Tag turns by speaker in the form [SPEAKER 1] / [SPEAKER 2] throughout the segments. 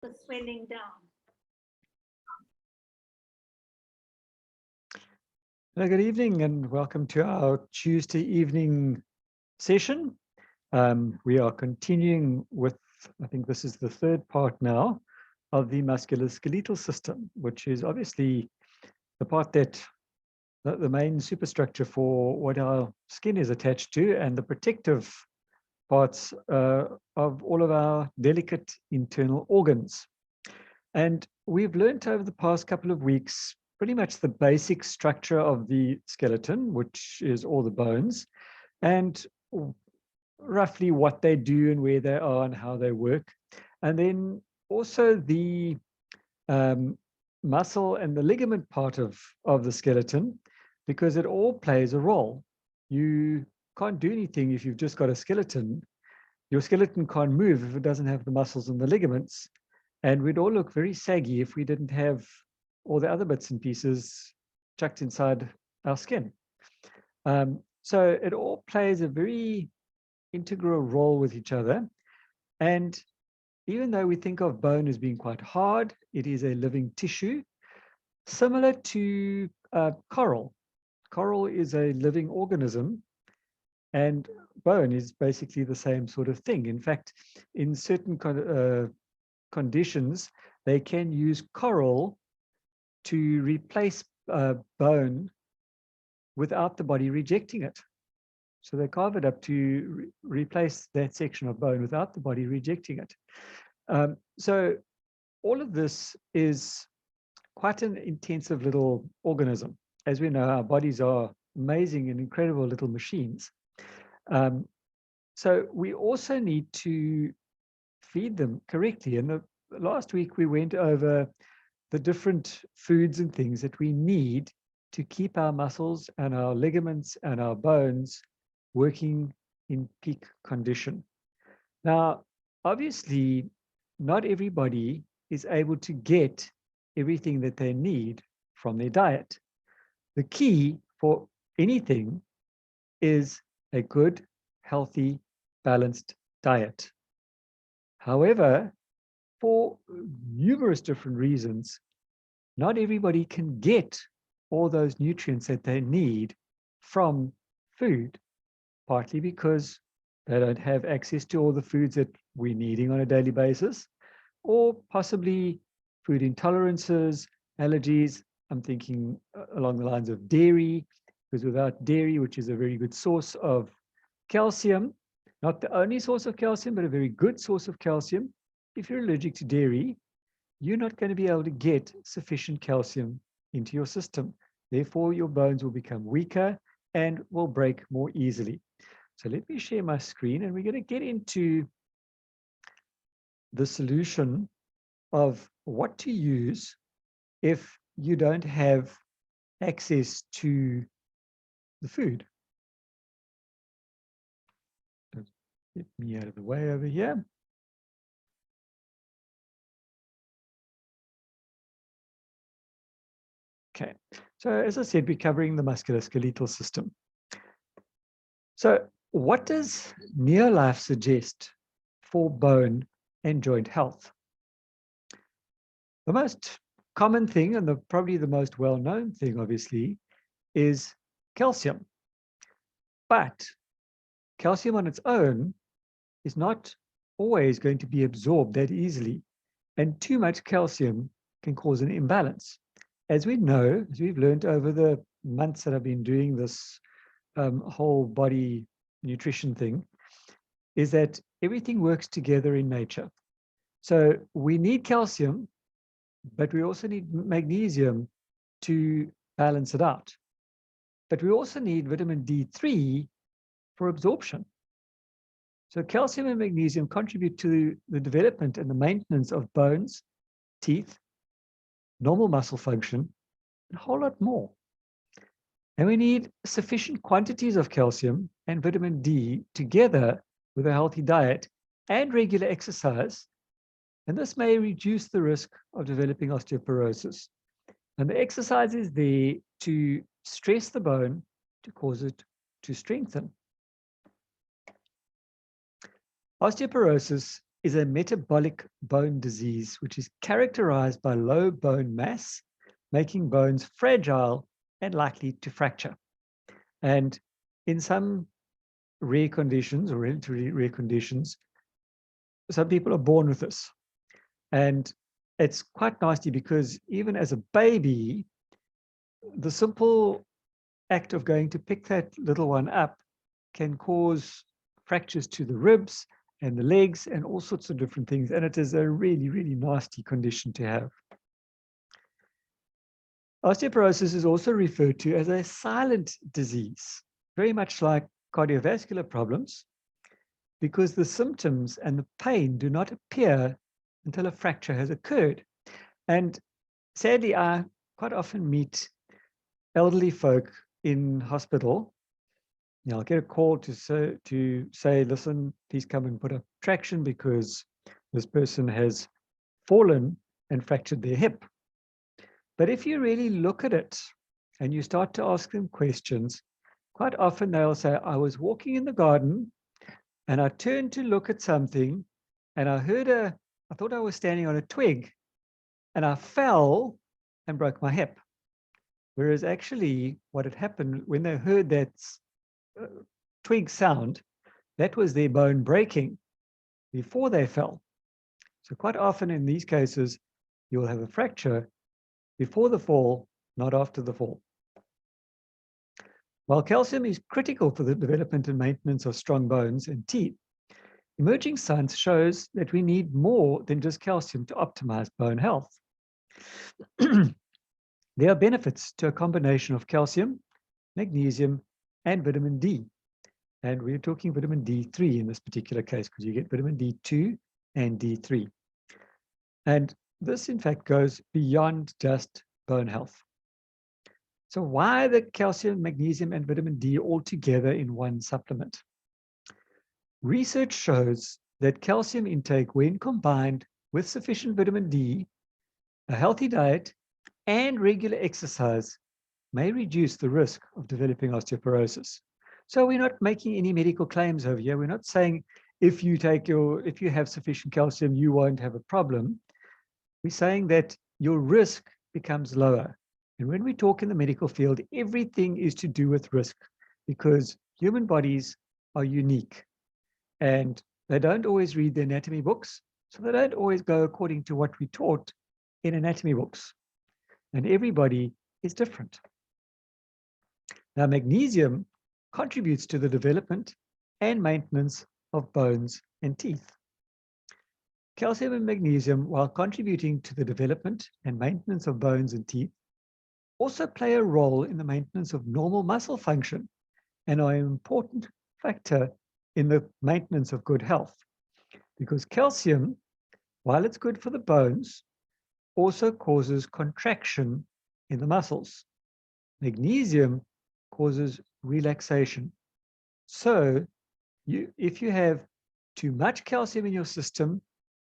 [SPEAKER 1] the swelling down.
[SPEAKER 2] Good evening and welcome to our Tuesday evening session. We are continuing with, I think this is the third part now, of the musculoskeletal system, which is obviously the part that the main superstructure for what our skin is attached to and the protective parts of all of our delicate internal organs. And we've learned over the past couple of weeks pretty much the basic structure of the skeleton, which is all the bones, and roughly what they do and where they are and how they work. And then also the muscle and the ligament part of the skeleton, because it all plays a role. You can't do anything if you've just got a skeleton. Your skeleton can't move if it doesn't have the muscles and the ligaments. And we'd all look very saggy if we didn't have all the other bits and pieces chucked inside our skin. So it all plays a very integral role with each other. And even though we think of bone as being quite hard, it is a living tissue, similar to coral. Coral is a living organism, and bone is basically the same sort of thing. In fact, in certain conditions, they can use coral to replace bone without the body rejecting it. So they carve it up to replace that section of bone without the body rejecting it. So all of this is quite an intensive little organism. As we know, our bodies are amazing and incredible little machines. So we also need to feed them correctly. And last week we went over the different foods and things that we need to keep our muscles and our ligaments and our bones working in peak condition. Now, obviously, not everybody is able to get everything that they need from their diet. The key for anything is a good, healthy, balanced diet. However, for numerous different reasons, not everybody can get all those nutrients that they need from food, partly because they don't have access to all the foods that we're needing on a daily basis, or possibly food intolerances, allergies. I'm thinking along the lines of dairy, because without dairy, which is a very good source of calcium, not the only source of calcium, but a very good source of calcium, if you're allergic to dairy, you're not going to be able to get sufficient calcium into your system. Therefore, your bones will become weaker and will break more easily. So let me share my screen, and we're going to get into the solution of what to use if you don't have access to the food. Get me out of the way over here. Okay, so as I said, we're covering the musculoskeletal system. So what does Neolife suggest for bone and joint health? The most common thing, and probably the most well-known thing, obviously, is calcium. But calcium on its own is not always going to be absorbed that easily. And too much calcium can cause an imbalance. As we know, as we've learned over the months that I've been doing this whole body nutrition thing, is that everything works together in nature. So we need calcium, but we also need magnesium to balance it out. But we also need vitamin D3 for absorption. So calcium and magnesium contribute to the development and the maintenance of bones, teeth, normal muscle function, and a whole lot more. And we need sufficient quantities of calcium and vitamin D together with a healthy diet and regular exercise. And this may reduce the risk of developing osteoporosis. And the exercise is there to stress the bone to cause it to strengthen. Osteoporosis is a metabolic bone disease, which is characterized by low bone mass, making bones fragile and likely to fracture. And in some rare conditions, or relatively rare conditions, some people are born with this. And it's quite nasty because even as a baby, the simple act of going to pick that little one up can cause fractures to the ribs and the legs and all sorts of different things. And it is a really, really nasty condition to have. Osteoporosis is also referred to as a silent disease, very much like cardiovascular problems, because the symptoms and the pain do not appear until a fracture has occurred. And sadly, I quite often meet elderly folk in hospital. I'll get a call to say, listen, please come and put up traction because this person has fallen and fractured their hip. But if you really look at it and you start to ask them questions, quite often they'll say, I was walking in the garden and I turned to look at something and I thought I was standing on a twig and I fell and broke my hip. Whereas actually what had happened when they heard that twig sound, that was their bone breaking before they fell. So quite often in these cases, you'll have a fracture before the fall, not after the fall. While calcium is critical for the development and maintenance of strong bones and teeth, emerging science shows that we need more than just calcium to optimize bone health. There are benefits to a combination of calcium, magnesium, and vitamin D. And we're talking vitamin D3 in this particular case because you get vitamin D2 and D3. And this, in fact, goes beyond just bone health. So why the calcium, magnesium, and vitamin D all together in one supplement? Research shows that calcium intake, when combined with sufficient vitamin D, a healthy diet, and regular exercise, may reduce the risk of developing osteoporosis. So we're not making any medical claims over here. We're not saying if you have sufficient calcium, you won't have a problem. We're saying that your risk becomes lower. And when we talk in the medical field, everything is to do with risk because human bodies are unique and they don't always read the anatomy books. So they don't always go according to what we taught in anatomy books. And everybody is different. Now, magnesium contributes to the development and maintenance of bones and teeth. Calcium and magnesium, while contributing to the development and maintenance of bones and teeth, also play a role in the maintenance of normal muscle function and are an important factor in the maintenance of good health. Because calcium, while it's good for the bones, also causes contraction in the muscles. Magnesium causes relaxation. So if you have too much calcium in your system,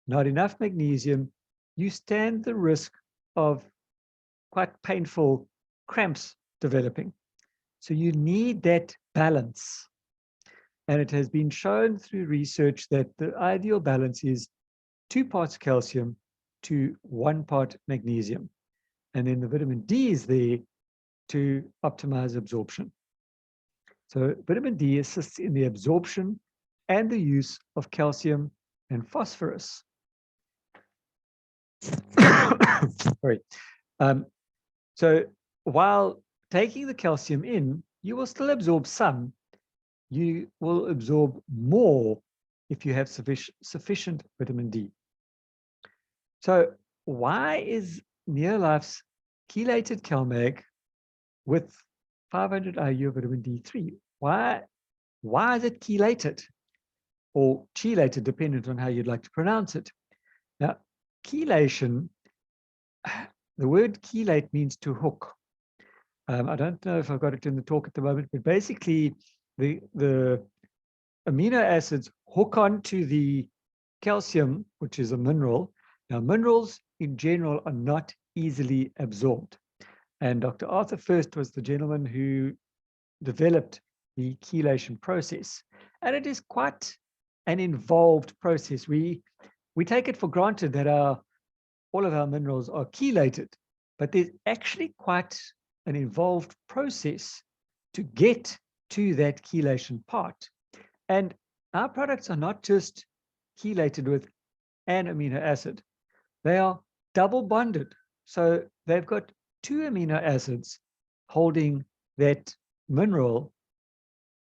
[SPEAKER 2] not enough magnesium, you stand the risk of quite painful cramps developing. So you need that balance. And it has been shown through research that the ideal balance is 2 parts calcium to 1 part magnesium. And then the vitamin D is there to optimize absorption. So vitamin D assists in the absorption and the use of calcium and phosphorus. Sorry. So while taking the calcium in, you will still absorb some. You will absorb more if you have sufficient vitamin D. So why is Neolife's chelated CalMag with 500 IU of vitamin D3? Why is it chelated or chelated, depending on how you'd like to pronounce it? Now, chelation, the word chelate means to hook. I don't know if I've got it in the talk at the moment, but basically the amino acids hook onto the calcium, which is a mineral. Now, minerals in general are not easily absorbed. And Dr. Arthur First was the gentleman who developed the chelation process. And it is quite an involved process. We take it for granted that all of our minerals are chelated, but there's actually quite an involved process to get to that chelation part. And our products are not just chelated with an amino acid, they are double bonded. So they've got two amino acids holding that mineral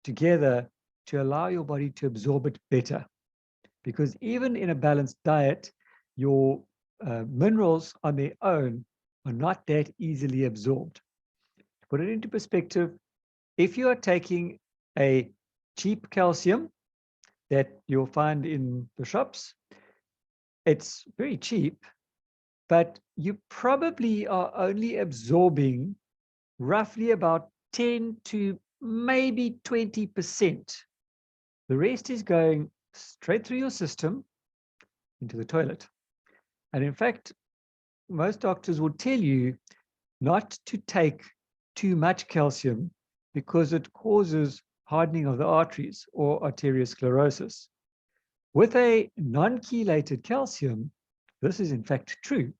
[SPEAKER 2] together to allow your body to absorb it better. Because even in a balanced diet, your minerals on their own are not that easily absorbed. To put it into perspective, if you are taking a cheap calcium that you'll find in the shops, it's very cheap, but you probably are only absorbing roughly about 10 to maybe 20%. The rest is going straight through your system into the toilet. And in fact, most doctors will tell you not to take too much calcium because it causes hardening of the arteries or arteriosclerosis. With a non-chelated calcium, this is in fact true.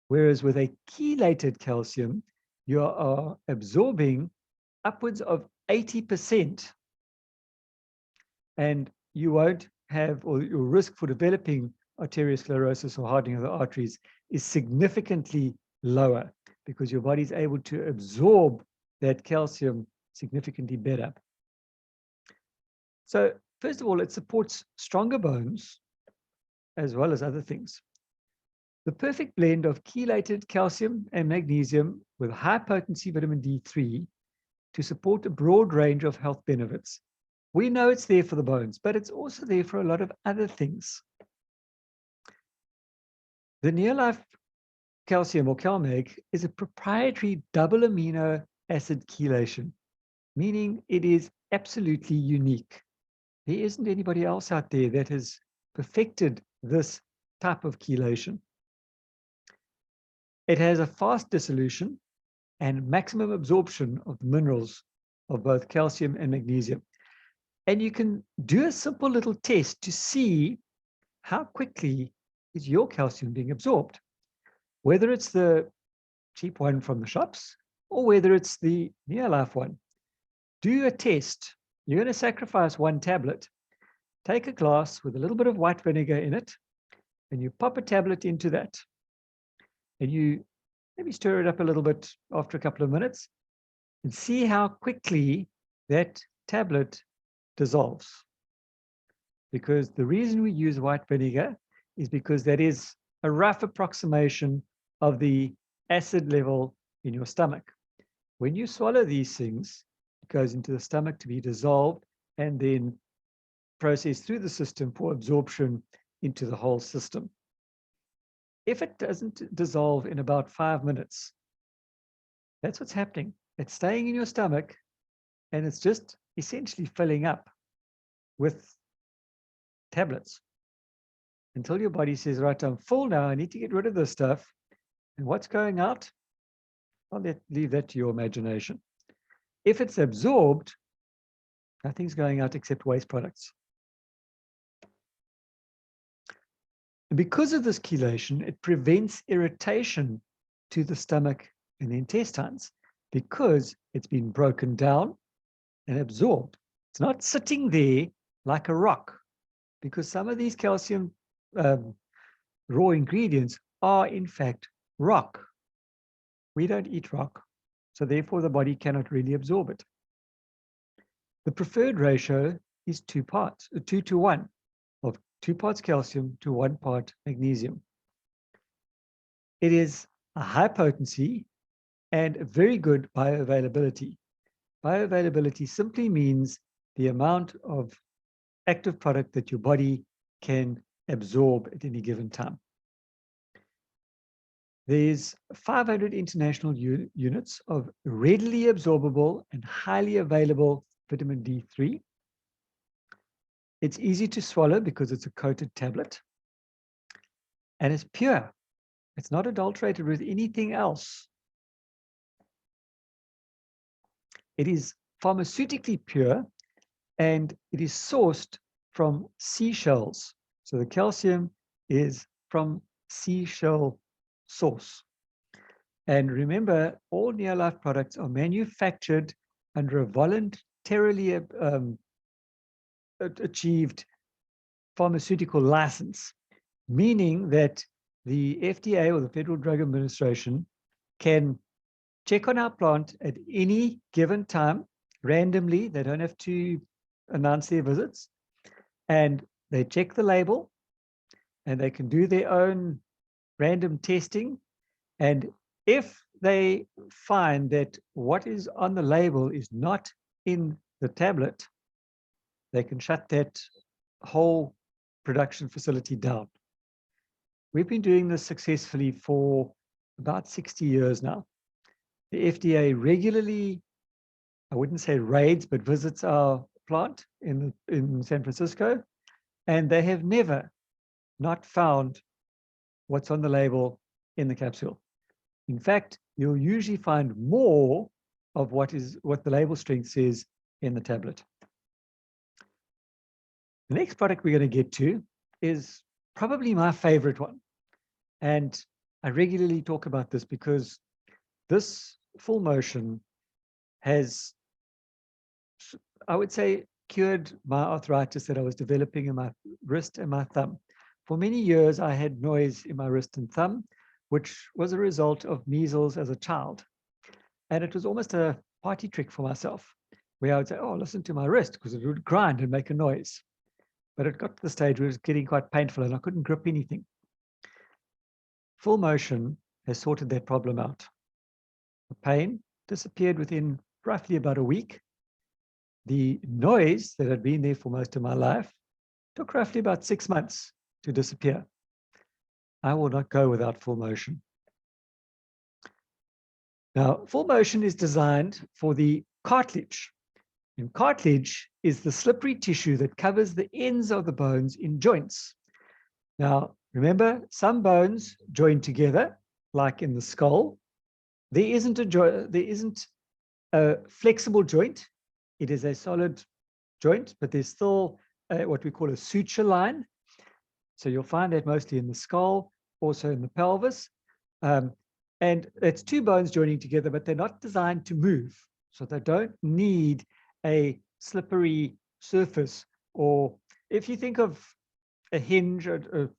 [SPEAKER 2] Whereas with a chelated calcium, you are absorbing upwards of 80%. And you won't have, or your risk for developing arteriosclerosis or hardening of the arteries is significantly lower because your body is able to absorb that calcium significantly better. So first of all, it supports stronger bones as well as other things. The perfect blend of chelated calcium and magnesium with high potency vitamin D3 to support a broad range of health benefits. We know it's there for the bones, but it's also there for a lot of other things. The Neolife calcium or CalMag is a proprietary double amino acid chelation, meaning it is absolutely unique. There isn't anybody else out there that has perfected this type of chelation. It has a fast dissolution and maximum absorption of the minerals of both calcium and magnesium. And you can do a simple little test to see how quickly is your calcium being absorbed, whether it's the cheap one from the shops or whether it's the Neolife one. Do a test. You're going to sacrifice one tablet. Take a glass with a little bit of white vinegar in it, and you pop a tablet into that. And you maybe stir it up a little bit after a couple of minutes and see how quickly that tablet dissolves. Because the reason we use white vinegar is because that is a rough approximation of the acid level in your stomach. When you swallow these things, it goes into the stomach to be dissolved and then processed through the system for absorption into the whole system. If it doesn't dissolve in about 5 minutes, that's what's happening. It's staying in your stomach and it's just essentially filling up with tablets until your body says, right, I'm full now, I need to get rid of this stuff. And what's going out? I'll leave that to your imagination. If it's absorbed, nothing's going out except waste products. And because of this chelation, it prevents irritation to the stomach and the intestines because it's been broken down and absorbed. It's not sitting there like a rock, because some of these calcium raw ingredients are in fact rock. We don't eat rock, so therefore the body cannot really absorb it. The preferred ratio is 2 parts, 2 to 1, of 2 parts calcium to 1 part magnesium. It is a high potency and a very good bioavailability. Bioavailability simply means the amount of active product that your body can absorb at any given time. There's 500 international units of readily absorbable and highly available vitamin D3. It's easy to swallow because it's a coated tablet. And it's pure. It's not adulterated with anything else. It is pharmaceutically pure, and it is sourced from seashells. So the calcium is from seashell source. And remember, all Neolife products are manufactured under a voluntarily achieved pharmaceutical license, meaning that the FDA or the Federal Drug Administration can check on our plant at any given time randomly. They don't have to announce their visits, and they check the label, and they can do their own random testing. And if they find that what is on the label is not in the tablet, they can shut that whole production facility down. We've been doing this successfully for about 60 years now. The FDA regularly, I wouldn't say raids, but visits our plant in San Francisco, and they have never not found what's on the label in the capsule. In fact, you'll usually find more of what the label strength says in the tablet. The next product we're going to get to is probably my favorite one. And I regularly talk about this because this full motion has, I would say, cured my arthritis that I was developing in my wrist and my thumb. For many years, I had noise in my wrist and thumb, which was a result of measles as a child. And it was almost a party trick for myself, where I would say, oh, listen to my wrist, because it would grind and make a noise. But it got to the stage where it was getting quite painful and I couldn't grip anything. Full motion has sorted that problem out. The pain disappeared within roughly about a week. The noise that had been there for most of my life took roughly about 6 months to disappear. I will not go without full motion. Now, full motion is designed for the cartilage. And cartilage is the slippery tissue that covers the ends of the bones in joints. Now, remember, some bones join together, like in the skull. There isn't a flexible joint. It is a solid joint, but there's still what we call a suture line. So you'll find that mostly in the skull, also in the pelvis. And it's two bones joining together, but they're not designed to move. So they don't need a slippery surface. Or if you think of a hinge, a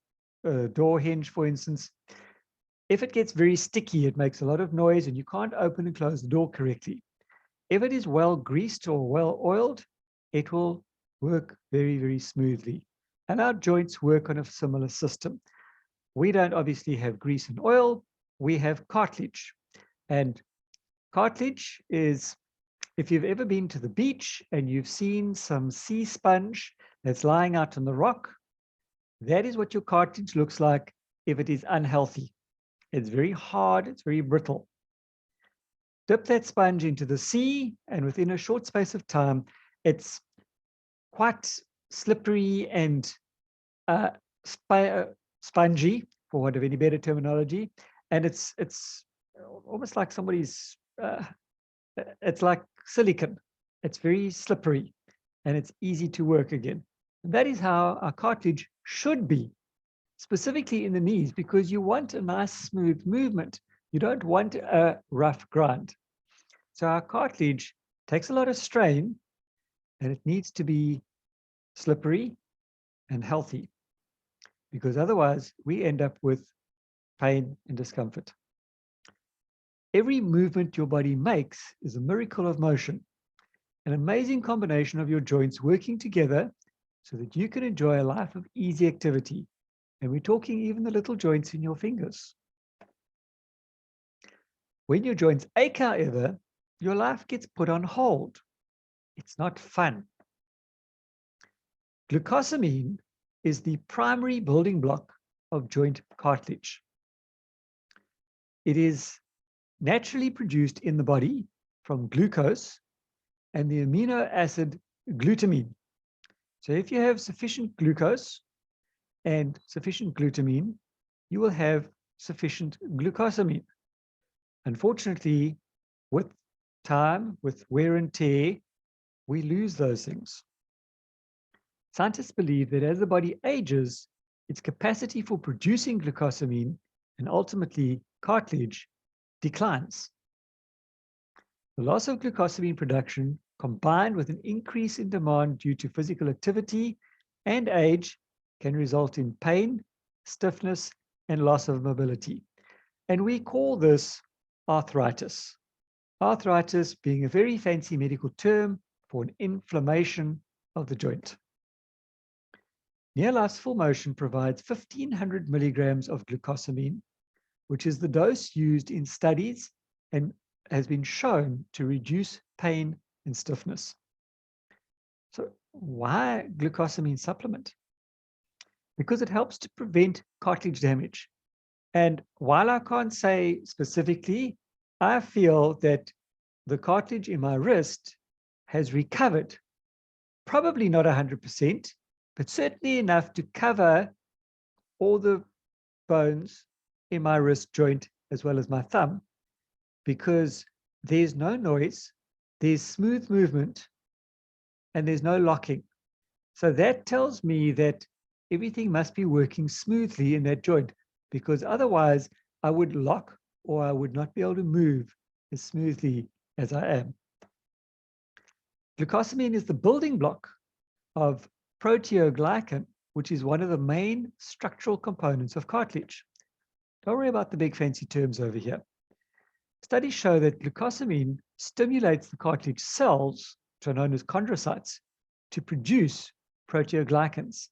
[SPEAKER 2] door hinge, for instance, if it gets very sticky, it makes a lot of noise and you can't open and close the door correctly. If it is well greased or well oiled, it will work very, very smoothly. And our joints work on a similar system. We don't obviously have grease and oil, we have cartilage. And cartilage is, if you've ever been to the beach and you've seen some sea sponge that's lying out on the rock, that is what your cartilage looks like if it is unhealthy. It's very hard, it's very brittle. Dip that sponge into the sea, and within a short space of time, it's quite slippery and spongy, for want of any better terminology. And it's almost like somebody's, it's like silicon. It's very slippery and it's easy to work again. And that is how our cartilage should be, specifically in the knees, because you want a nice smooth movement. You don't want a rough grind. So our cartilage takes a lot of strain and it needs to be slippery and healthy, because otherwise we end up with pain and discomfort. Every movement your body makes is a miracle of motion, an amazing combination of your joints working together so that you can enjoy a life of easy activity. And we're talking even the little joints in your fingers. When your joints ache, however, your life gets put on hold. It's not fun. Glucosamine is the primary building block of joint cartilage. It is naturally produced in the body from glucose and the amino acid glutamine. So if you have sufficient glucose and sufficient glutamine, you will have sufficient glucosamine. Unfortunately, with time, with wear and tear, we lose those things. Scientists believe that as the body ages, its capacity for producing glucosamine and ultimately cartilage declines. The loss of glucosamine production, combined with an increase in demand due to physical activity and age, can result in pain, stiffness, and loss of mobility. And we call this arthritis. Arthritis being a very fancy medical term for an inflammation of the joint. Near Life's Full Motion provides 1,500 milligrams of glucosamine, which is the dose used in studies and has been shown to reduce pain and stiffness. So why glucosamine supplement? Because it helps to prevent cartilage damage. And while I can't say specifically, I feel that the cartilage in my wrist has recovered, probably not 100%, but certainly enough to cover all the bones in my wrist joint as well as my thumb, because there's no noise, there's smooth movement, and there's no locking. So that tells me that everything must be working smoothly in that joint, because otherwise I would lock or I would not be able to move as smoothly as I am. Glucosamine is the building block of proteoglycan, which is one of the main structural components of cartilage. Don't worry about the big fancy terms over here. Studies show that glucosamine stimulates the cartilage cells, which are known as chondrocytes, to produce proteoglycans,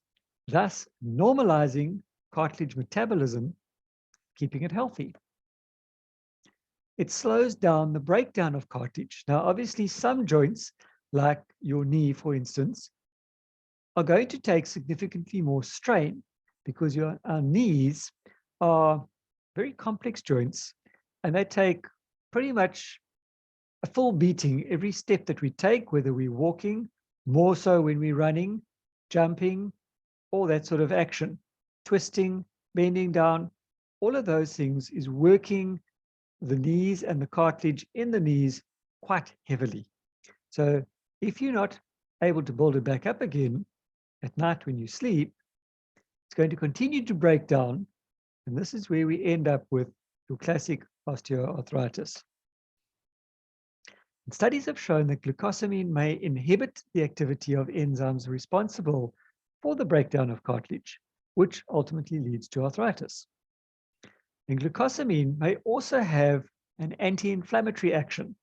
[SPEAKER 2] thus normalizing cartilage metabolism, keeping it healthy. It slows down the breakdown of cartilage. Now, obviously, some joints, like your knee, for instance, are going to take significantly more strain because our knees are very complex joints, and they take pretty much a full beating every step that we take, whether we're walking, more so when we're running, jumping, all that sort of action, twisting, bending down, all of those things is working the knees and the cartilage in the knees quite heavily. So if you're not able to build it back up again at night when you sleep, it's going to continue to break down. And this is where we end up with your classic osteoarthritis. And studies have shown that glucosamine may inhibit the activity of enzymes responsible for the breakdown of cartilage, which ultimately leads to arthritis. And glucosamine may also have an anti-inflammatory action.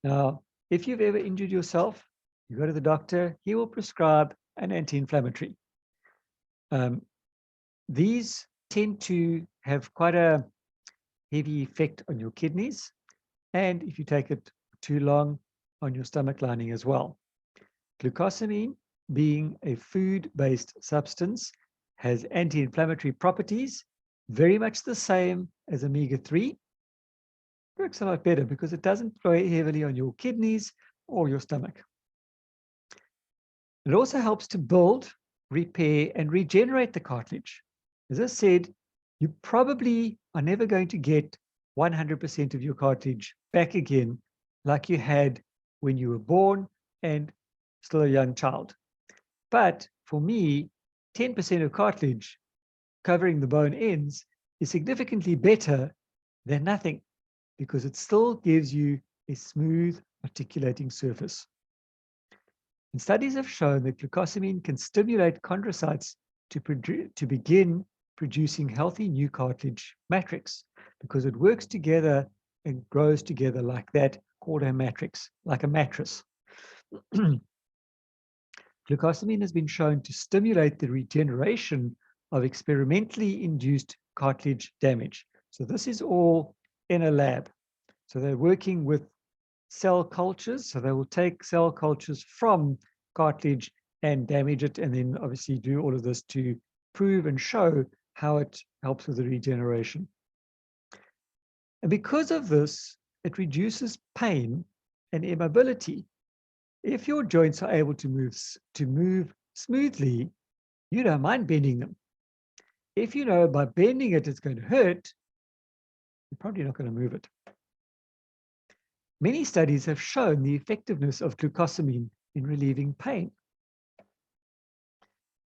[SPEAKER 2] Now, if you've ever injured yourself, you go to the doctor, he will prescribe an anti-inflammatory. These tend to have quite a heavy effect on your kidneys, and if you take it too long, on your stomach lining as well. Glucosamine, being a food-based substance, has anti-inflammatory properties, very much the same as omega-3. Works a lot better because it doesn't play heavily on your kidneys or your stomach. It also helps to build, repair, and regenerate the cartilage. As I said, you probably are never going to get 100% of your cartilage back again like you had when you were born and still a young child. But for me, 10% of cartilage covering the bone ends is significantly better than nothing, because it still gives you a smooth articulating surface. And studies have shown that glucosamine can stimulate chondrocytes to begin producing healthy new cartilage matrix, because it works together and grows together like that, called a matrix, like a mattress. Glucosamine has been shown to stimulate the regeneration of experimentally induced cartilage damage. So this is all in a lab. So they're working with cell cultures. So they will take cell cultures from cartilage and damage it, and then obviously do all of this to prove and show how it helps with the regeneration. And because of this, it reduces pain and immobility. If your joints are able to move smoothly, you don't mind bending them. If you know by bending it, it's going to hurt, you're probably not going to move it. Many studies have shown the effectiveness of glucosamine in relieving pain.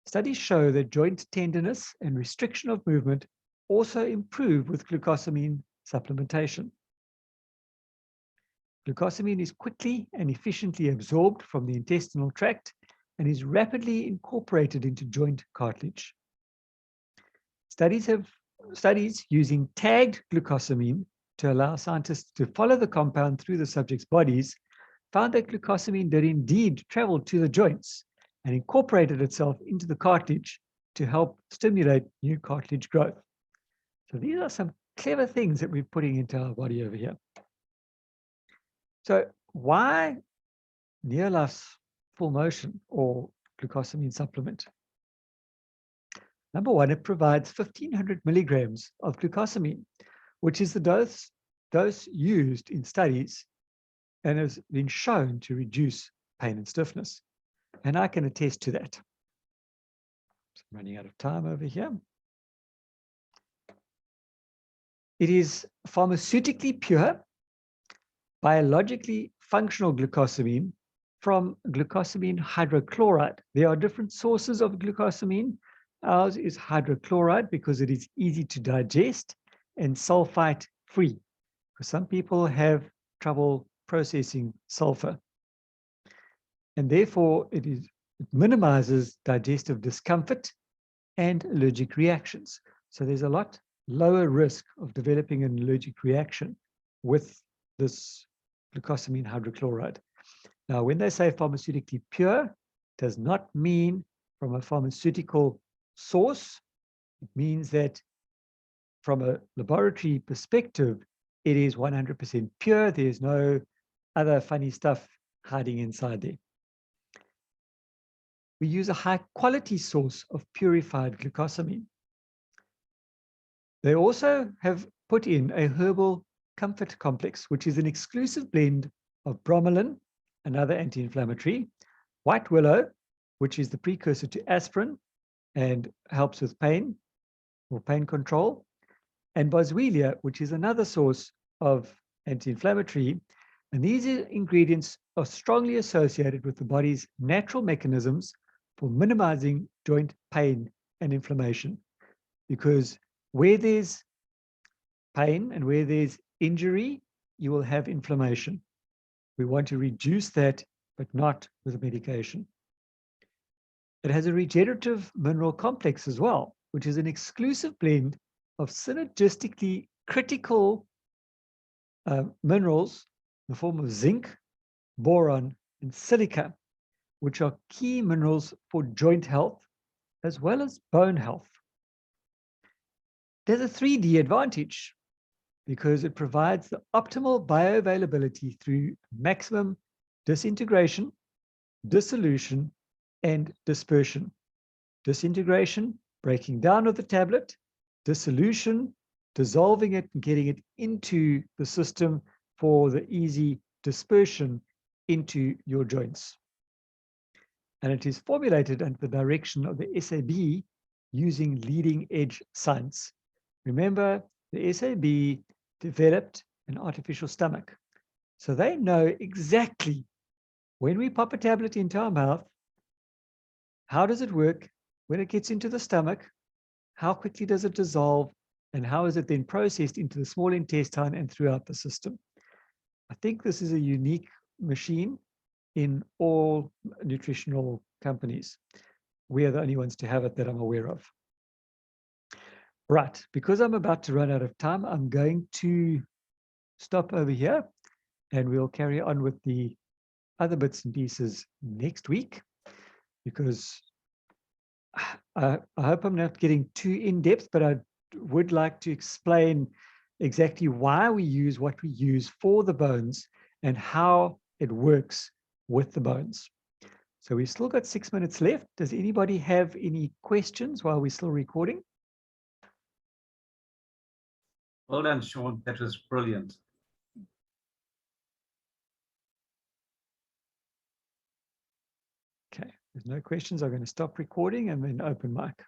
[SPEAKER 2] Studies show that joint tenderness and restriction of movement also improve with glucosamine supplementation. Glucosamine is quickly and efficiently absorbed from the intestinal tract and is rapidly incorporated into joint cartilage. Studies using tagged glucosamine to allow scientists to follow the compound through the subjects' bodies found that glucosamine did indeed travel to the joints and incorporated itself into the cartilage to help stimulate new cartilage growth. So these are some clever things that we're putting into our body over here. So why Neolife's full motion or glucosamine supplement? Number one, it provides 1,500 milligrams of glucosamine, which is the dose used in studies and has been shown to reduce pain and stiffness. And I can attest to that. So I'm running out of time over here. It is pharmaceutically pure, biologically functional glucosamine from glucosamine hydrochloride. There are different sources of glucosamine. Ours is hydrochloride because it is easy to digest and sulfite free, because some people have trouble processing sulfur. And therefore, it minimizes digestive discomfort and allergic reactions. So there's a lot lower risk of developing an allergic reaction with this glucosamine hydrochloride. Now, when they say pharmaceutically pure, does not mean from a pharmaceutical source. It means that from a laboratory perspective, it is 100% pure. There's no other funny stuff hiding inside there. We use a high quality source of purified glucosamine. They also have put in a herbal comfort complex, which is an exclusive blend of bromelain, another anti-inflammatory, white willow, which is the precursor to aspirin and helps with pain or pain control, and boswellia, which is another source of anti-inflammatory. And these ingredients are strongly associated with the body's natural mechanisms for minimizing joint pain and inflammation. Because where there's pain and where there's injury, you will have inflammation. We want to reduce that, but not with medication. It has a regenerative mineral complex as well, which is an exclusive blend of synergistically critical minerals in the form of zinc, boron, and silica, which are key minerals for joint health as well as bone health. There's a 3D advantage because it provides the optimal bioavailability through maximum disintegration, dissolution, and dispersion. Disintegration, breaking down of the tablet; dissolution, dissolving it and getting it into the system for the easy dispersion into your joints. And it is formulated under the direction of the SAB using leading edge science. Remember, the SAB developed an artificial stomach. So they know exactly when we pop a tablet into our mouth, how does it work when it gets into the stomach, how quickly does it dissolve, and how is it then processed into the small intestine and throughout the system. I think this is a unique machine in all nutritional companies. We are the only ones to have it that I'm aware of. Right, because I'm about to run out of time, I'm going to stop over here and we'll carry on with the other bits and pieces next week, because I hope I'm not getting too in-depth, but I would like to explain exactly why we use what we use for the bones and how it works with the bones. So we've still got 6 minutes left. Does anybody have any questions while we're still recording?
[SPEAKER 1] Well done, Sean. That was brilliant.
[SPEAKER 2] Okay, there's no questions. I'm going to stop recording and then open mic.